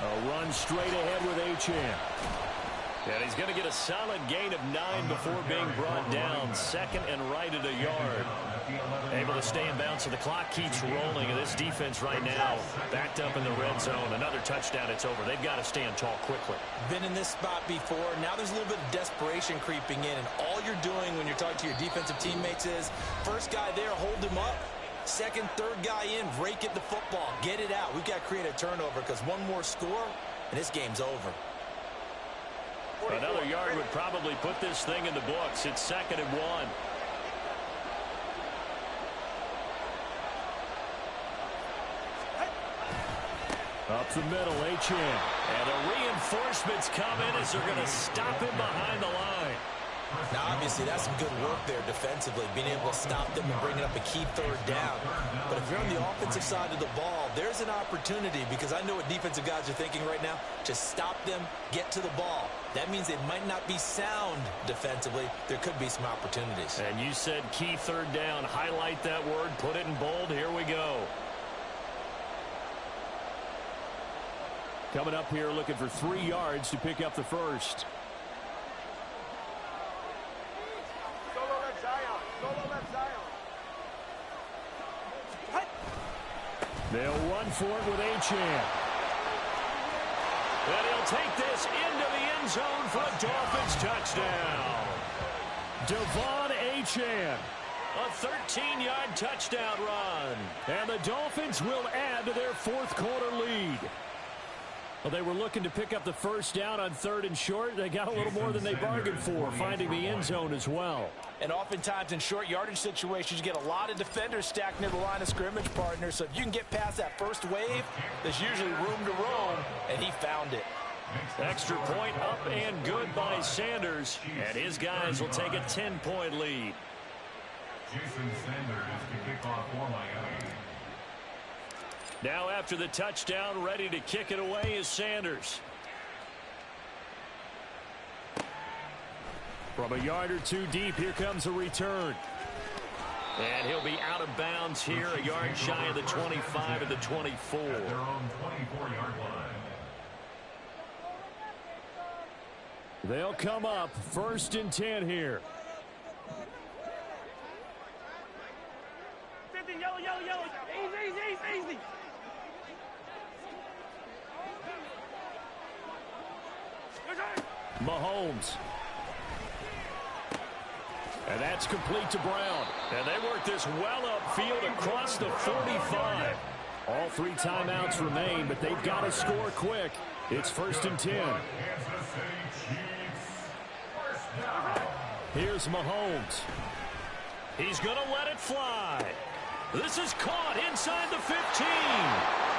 A run straight ahead with Achane. And he's going to get a solid gain of 9 before being brought down. Second and right at a yard. Able to stay in bounds, so the clock keeps rolling. And this defense right now backed up in the red zone. Another touchdown, it's over. They've got to stand tall quickly. Been in this spot before. Now there's a little bit of desperation creeping in. And all you're doing when you're talking to your defensive teammates is, first guy there, hold him up. Second, third guy in, rake at the football. Get it out. We've got to create a turnover because one more score, and this game's over. Another yard would probably put this thing in the books. It's 2nd and 1. Up the middle, H.N. And the reinforcements come in as they're going to stop him behind the line. Now, obviously, that's some good work there defensively, being able to stop them and bringing up a key third down. But if you're on the offensive side of the ball, there's an opportunity, because I know what defensive guys are thinking right now. Just stop them, get to the ball. That means they might not be sound defensively. There could be some opportunities. And you said key third down. Highlight that word, put it in bold. Here we go. Coming up here looking for 3 yards to pick up the first. They'll run for it with H.N. And he'll take this into the end zone for a Dolphins touchdown. Devon H.N. A 13-yard touchdown run. And the Dolphins will add to their 4th quarter lead. Well, they were looking to pick up the first down on 3rd and short. They got a little more than they bargained for, finding the end zone as well. And oftentimes in short yardage situations, you get a lot of defenders stacked near the line of scrimmage partners. So if you can get past that first wave, there's usually room to roam, and he found it. Extra point up and good by Sanders, and his guys will take a 10-point lead. Jason Sanders to kick off for Miami. Now after the touchdown, ready to kick it away is Sanders. From a yard or 2 deep, here comes a return. And he'll be out of bounds here, a yard shy of the 25 at the 24. At their own 24-yard line. They'll come up 1st and 10 here. Easy. Mahomes. And that's complete to Brown. And they work this well upfield across the 45. All 3 timeouts remain, but they've got to score quick. It's 1st and 10. Here's Mahomes. He's going to let it fly. This is caught inside the 15.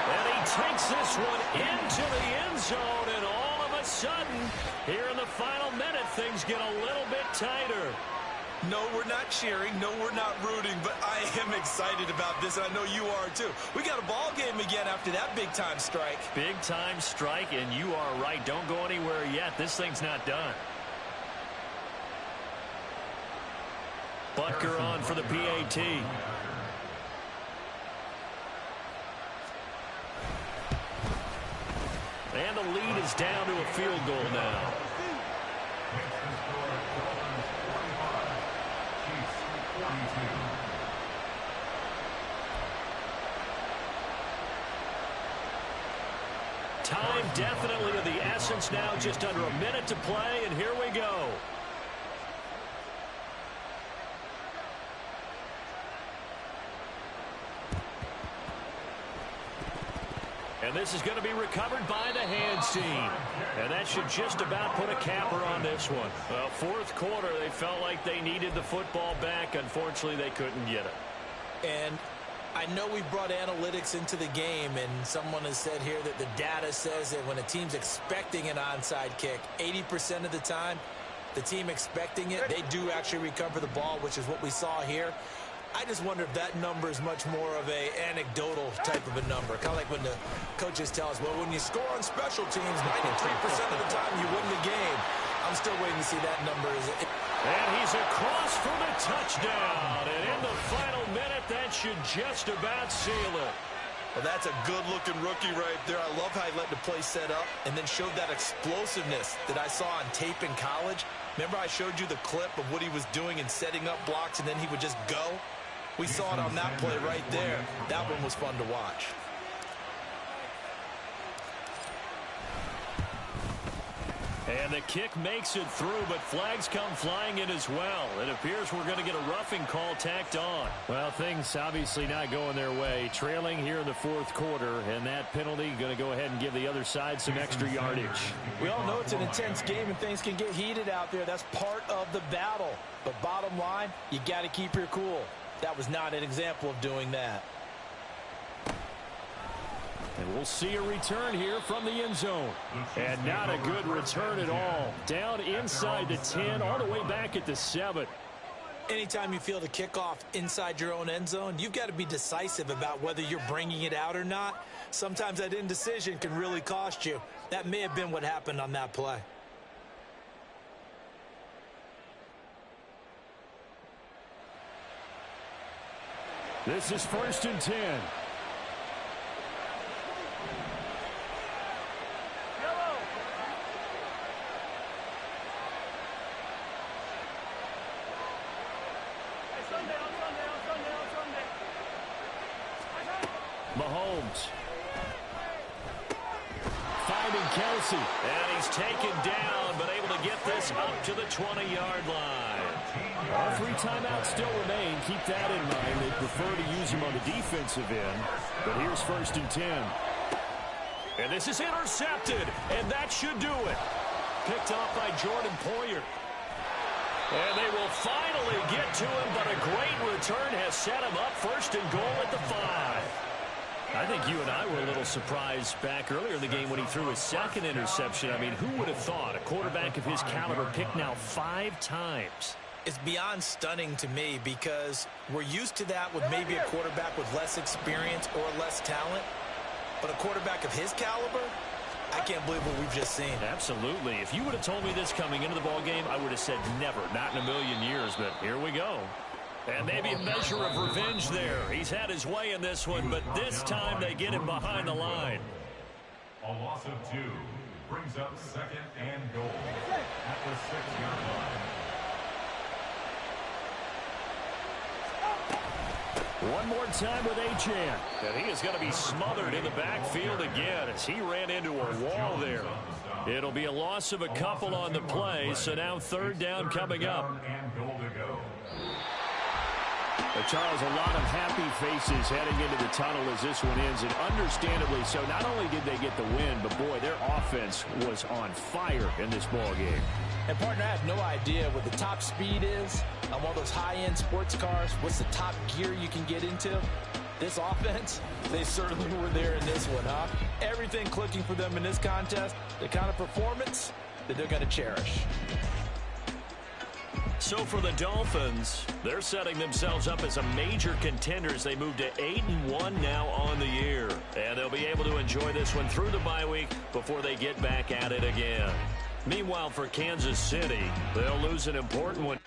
And he takes this one into the end zone, and all of a sudden, here in the final minute, things get a little bit tighter. No, we're not cheering. No, we're not rooting, but I am excited about this, and I know you are too. We got a ball game again after that big-time strike. Big-time strike, and you are right. Don't go anywhere yet. This thing's not done. Butker on for the PAT. And the lead is down to a field goal now. Time definitely of the essence now, just under a minute to play, and here we go. And this is going to be recovered by the hands team. And that should just about put a capper on this one. Well, 4th quarter, they felt like they needed the football back. Unfortunately, they couldn't get it. And I know we brought analytics into the game, and someone has said here that the data says that when a team's expecting an onside kick, 80% of the time, the team expecting it, they do actually recover the ball, which is what we saw here. I just wonder if that number is much more of a anecdotal type of a number. Kind of like when the coaches tell us, well, when you score on special teams, 93% of the time you win the game. I'm still waiting to see that number. And he's across for the touchdown. And in the final minute, that should just about seal it. Well, that's a good-looking rookie right there. I love how he let the play set up and then showed that explosiveness that I saw on tape in college. Remember I showed you the clip of what he was doing and setting up blocks, and then he would just go? We saw it on that play right there. That one was fun to watch. And the kick makes it through, but flags come flying in as well. It appears we're going to get a roughing call tacked on. Well, things obviously not going their way. Trailing here in the fourth quarter, and that penalty going to go ahead and give the other side some extra yardage. We all know it's an intense game and things can get heated out there. That's part of the battle. But bottom line, you got to keep your cool. That was not an example of doing that. And we'll see a return here from the end zone. And not a good return at all. Down inside the 10, all the way back at the 7. Anytime you feel the kickoff inside your own end zone, you've got to be decisive about whether you're bringing it out or not. Sometimes that indecision can really cost you. That may have been what happened on that play. This is 1st and 10. Mahomes finding Kelsey, and he's taken down, but able to get this up to the 20-yard line. All 3 timeouts still remain. Keep that in mind. They prefer to use them on the defensive end, but here's 1st and 10. And this is intercepted, and that should do it. Picked off by Jordan Poyer. And they will finally get to him, but a great return has set him up 1st and goal at the 5. I think you and I were a little surprised back earlier in the game when he threw his 2nd interception. I mean, who would have thought a quarterback of his caliber picked now 5 times? It's beyond stunning to me because we're used to that with maybe a quarterback with less experience or less talent. But a quarterback of his caliber, I can't believe what we've just seen. Absolutely. If you would have told me this coming into the ballgame, I would have said never, not in a million years, but here we go. And maybe a measure of revenge there. He's had his way in this one, but this time they get him behind the line. A loss of 2 brings up 2nd and goal at the 6-yard line. One more time with Achane. And he is going to be smothered in the backfield again as he ran into a wall there. It'll be a loss of a couple on the play, so now 3rd down coming up. Charles, a lot of happy faces heading into the tunnel as this one ends, and understandably so. Not only did they get the win, but boy, their offense was on fire in this ball game. And partner, I have no idea what the top speed is on one of those high-end sports cars. What's the top gear you can get into? This offense, they certainly were there in this one, huh? Everything clicking for them in this contest, the kind of performance that they're going to cherish. So for the Dolphins, they're setting themselves up as a major contender as they move to 8-1 now on the year. And they'll be able to enjoy this one through the bye week before they get back at it again. Meanwhile, for Kansas City, they'll lose an important one.